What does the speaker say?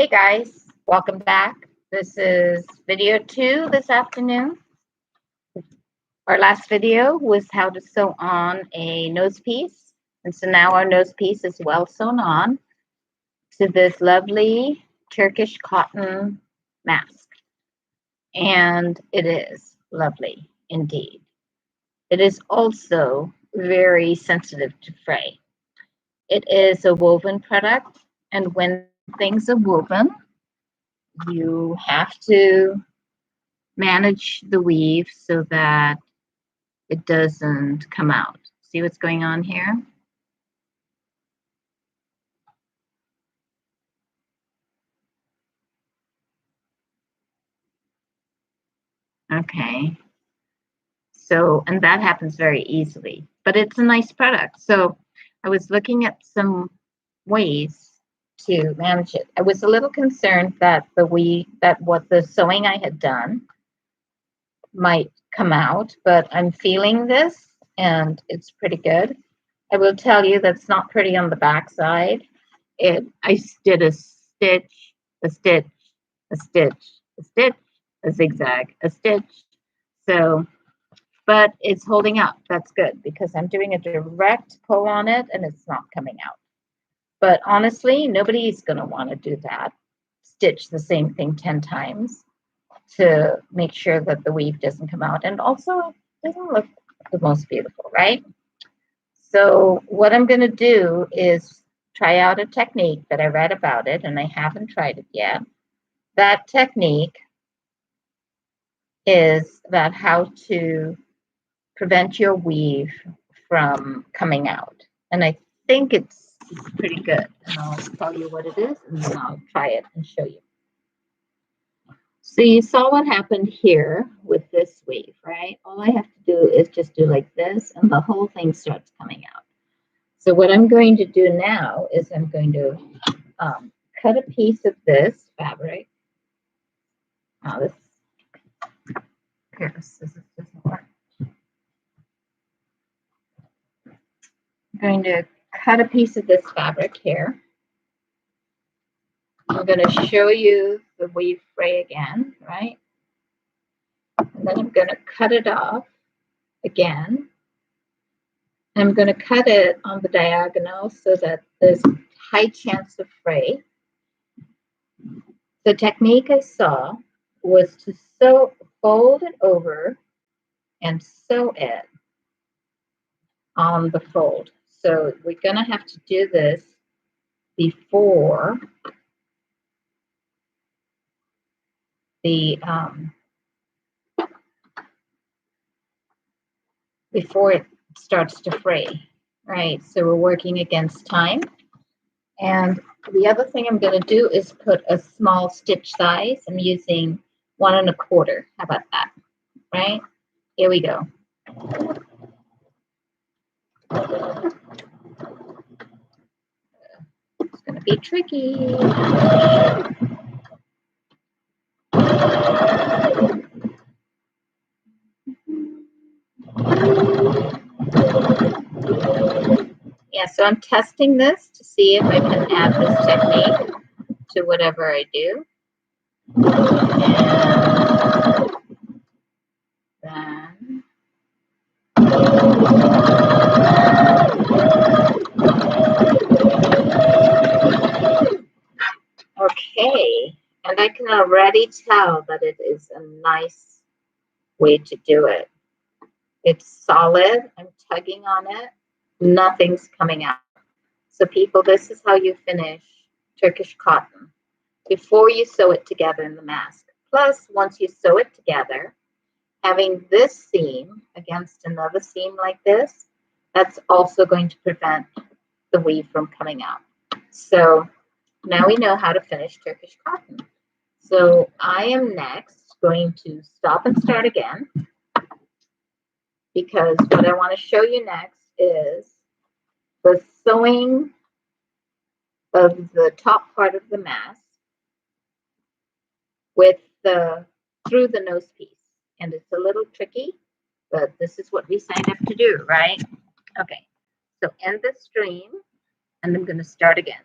Hey guys, welcome back. This is video 2 this afternoon. Our last video was how to sew on a nose piece. And so now our nose piece is well sewn on to this lovely Turkish cotton mask. And it is lovely indeed. It is also very sensitive to fray. It is a woven product, and when things are woven, you have to manage the weave so that it doesn't come out. See what's going on here? Okay. So, and that happens very easily, but it's a nice product. So I was looking at some ways to manage it. I was a little concerned that what the sewing I had done might come out, but I'm feeling this and it's pretty good. I will tell you that's not pretty on the back side. I did a stitch, a stitch, a stitch, a stitch, a zigzag, a stitch. So, but it's holding up. That's good because I'm doing a direct pull on it and it's not coming out. But honestly, nobody's going to want to do that. Stitch the same thing 10 times to make sure that the weave doesn't come out. And also, it doesn't look the most beautiful, right? So what I'm going to do is try out a technique that I read about it, and I haven't tried it yet. That technique is about how to prevent your weave from coming out. And I think it's pretty good. And I'll tell you what it is, and then I'll try it and show you. So you saw what happened here with this weave, right? All I have to do is just do like this, and the whole thing starts coming out. So what I'm going to do now is I'm going to cut a piece of this fabric. Now this doesn't work. I'm going to cut a piece of this fabric here. I'm going to show you the weave fray again, right? And then I'm going to cut it off again. I'm going to cut it on the diagonal so that there's high chance of fray. The technique I saw was to fold it over and sew it on the fold. So we're going to have to do this before before it starts to fray, right? So we're working against time. And the other thing I'm going to do is put a small stitch size. I'm using 1 1/4. How about that? Right? Here we go. It's going to be tricky. Yeah, so I'm testing this to see if I can add this technique to whatever I do. And then, okay, and I can already tell that it is a nice way to do it. It's solid. I'm tugging on it. Nothing's coming out. So people, this is how you finish Turkish cotton before you sew it together in the mask. Plus, once you sew it together, having this seam against another seam like this, that's also going to prevent the weave from coming out. So now we know how to finish Turkish cotton. So I am next going to stop and start again, because what I want to show you next is the sewing of the top part of the mask with through the nose piece. And it's a little tricky, but this is what we signed up to do, right? Okay, so end the stream, and I'm going to start again.